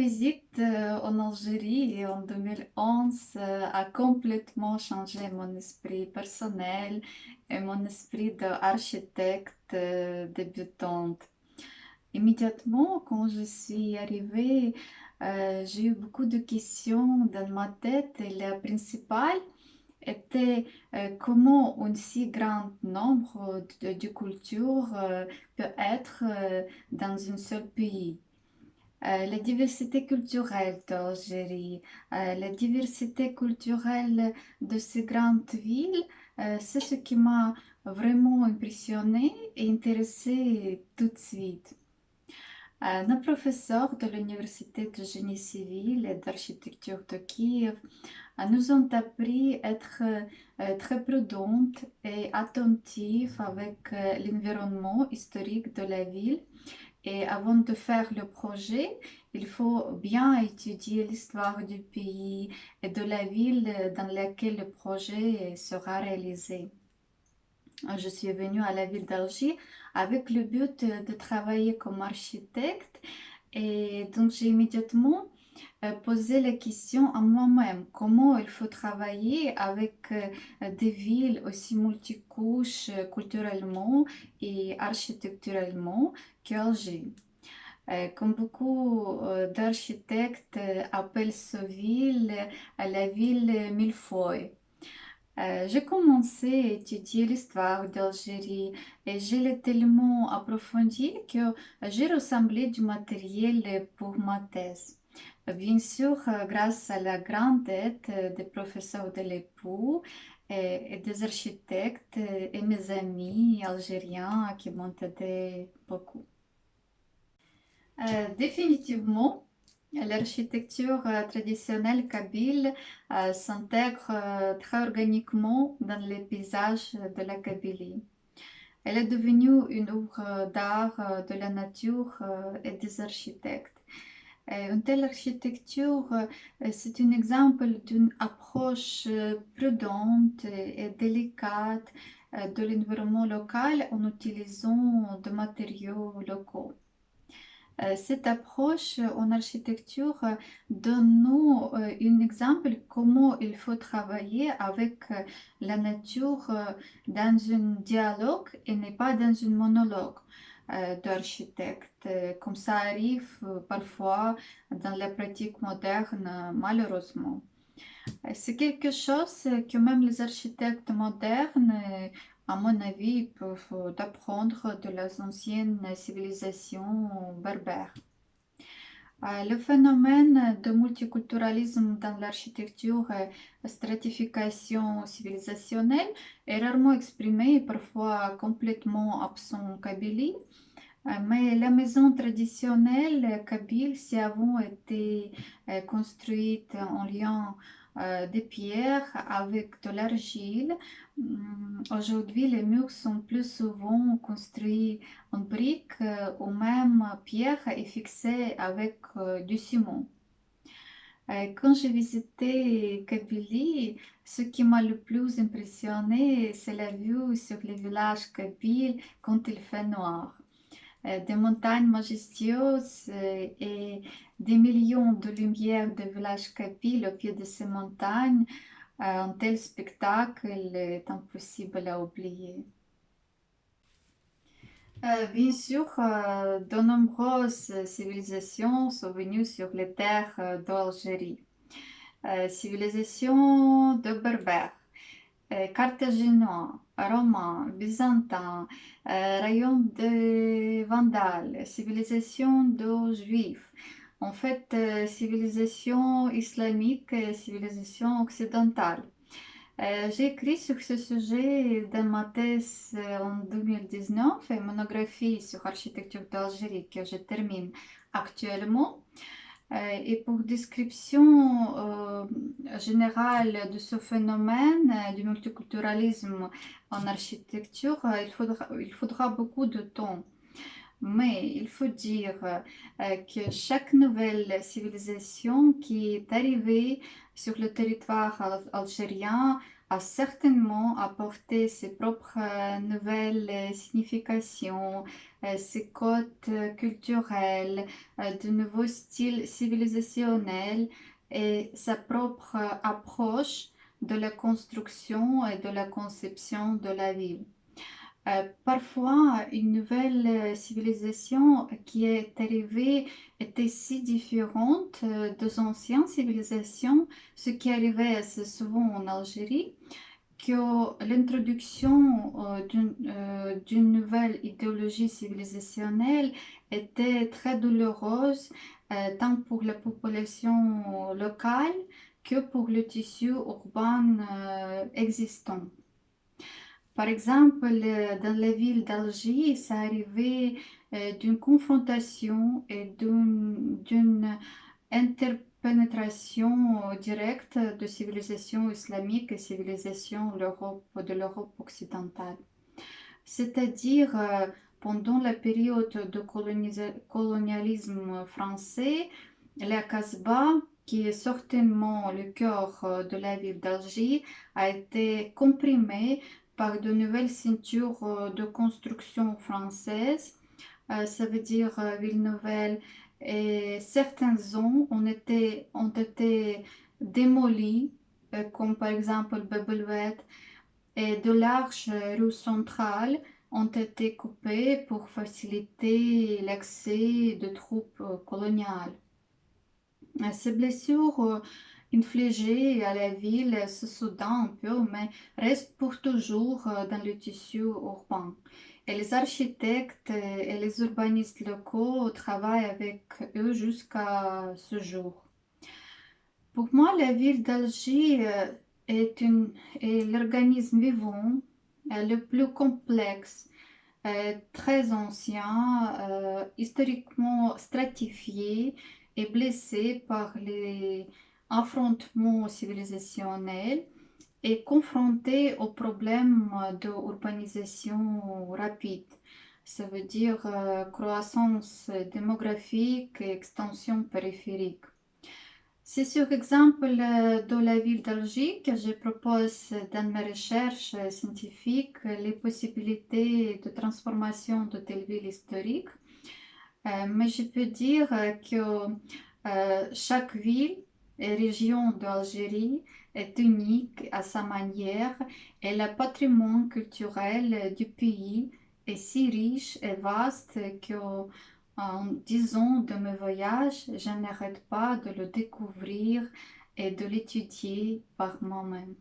visite en Algérie en 2011 a complètement changé mon esprit personnel et mon esprit d'architecte débutante. Immédiatement, quand je suis arrivée, j'ai eu beaucoup de questions dans ma tête et la principale était comment un si grand nombre de cultures peut être dans un seul pays. La diversité culturelle d'Algérie, la diversité culturelle de ces grandes villes, c'est ce qui m'a vraiment impressionnée et intéressée tout de suite. Nos professeurs de l'Université de génie civil et d'architecture de Kiev nous ont appris à être très prudentes et attentives avec l'environnement historique de la ville. Et avant de faire le projet, il faut bien étudier l'histoire du pays et de la ville dans laquelle le projet sera réalisé. Je suis venue à la ville d'Alger avec le but de travailler comme architecte et donc j'ai immédiatement posé la question à moi-même, comment il faut travailler avec des villes aussi multicouches culturellement et architecturalement qu'Alger. Comme beaucoup d'architectes appellent ce ville la ville millefeuille. J'ai commencé à étudier l'histoire d'Algérie et je l'ai tellement approfondie que j'ai rassemblé du matériel pour ma thèse. Bien sûr, grâce à la grande aide des professeurs de l'époux et des architectes et mes amis algériens qui m'ont aidé beaucoup. Définitivement, l'architecture traditionnelle kabyle s'intègre très organiquement dans les paysages de la Kabylie. Elle est devenue une œuvre d'art de la nature et des architectes. Une telle architecture, c'est un exemple d'une approche prudente et délicate de l'environnement local en utilisant des matériaux locaux. Cette approche en architecture donne-nous un exemple comment il faut travailler avec la nature dans un dialogue et n'est pas dans un monologue d'architecte, comme ça arrive parfois dans la pratique moderne, malheureusement. C'est quelque chose que même les architectes modernes, à mon avis, peuvent apprendre de les anciennes civilisations berbères. Le phénomène de multiculturalisme dans l'architecture et stratification civilisationnelle est rarement exprimé et parfois complètement absent en Kabylie. Mais la maison traditionnelle kabyle, si avant était construite en lien de pierre avec de l'argile, aujourd'hui les murs sont plus souvent construits en briques ou même pierre et fixés avec du ciment. Quand j'ai visité Kabylie, ce qui m'a le plus impressionné, c'est la vue sur les villages kabyles quand il fait noir. Des montagnes majestueuses et des millions de lumières de villages kabyles au pied de ces montagnes, un tel spectacle est impossible à oublier. Bien sûr, de nombreuses civilisations sont venues sur les terres d'Algérie. Civilisation de Berbères, carthaginois, romains, byzantins, royaume des Vandales, civilisation de Juifs, en fait, civilisation islamique et civilisation occidentale. J'ai écrit sur ce sujet dans ma thèse en 2019, une monographie sur l'architecture d'Algérie que je termine actuellement. Et pour description générale de ce phénomène du multiculturalisme en architecture, il faudra beaucoup de temps. Mais il faut dire que chaque nouvelle civilisation qui est arrivée sur le territoire algérien a certainement apporté ses propres nouvelles significations, ses codes culturels, de nouveaux styles civilisationnels et sa propre approche de la construction et de la conception de la ville. Parfois, une nouvelle civilisation qui est arrivée était si différente des anciennes civilisations, ce qui arrivait assez souvent en Algérie, que l'introduction d'une nouvelle idéologie civilisationnelle était très douloureuse, tant pour la population locale que pour le tissu urbain existant. Par exemple, dans la ville d'Alger, ça arrivait d'une confrontation et d'une interpénétration directe de civilisation islamique et civilisation de l'Europe occidentale. C'est-à-dire, pendant la période de colonialisme français, la Casbah, qui est certainement le cœur de la ville d'Alger, a été comprimée par de nouvelles ceintures de construction françaises. Ça veut dire ville nouvelle. Et certaines zones ont été démolies, comme par exemple Bebelwed, et de larges rues centrales ont été coupées pour faciliter l'accès de troupes coloniales. Ces blessures infligées à la ville se soudent un peu, mais restent pour toujours dans le tissu urbain. Et les architectes et les urbanistes locaux travaillent avec eux jusqu'à ce jour. Pour moi, la ville d'Alger est l'organisme vivant le plus complexe, très ancien, historiquement stratifié et blessé par les affrontements civilisationnels et confronté aux problèmes de urbanisation rapide. Ça veut dire croissance démographique et extension périphérique. C'est sur exemple de la ville d'Alger que je propose dans mes recherches scientifiques les possibilités de transformation de telles villes historiques. Mais je peux dire que chaque ville et région d'Algérie est unique à sa manière et le patrimoine culturel du pays est si riche et vaste que en 10 ans de mes voyages, je n'arrête pas de le découvrir et de l'étudier par moi-même.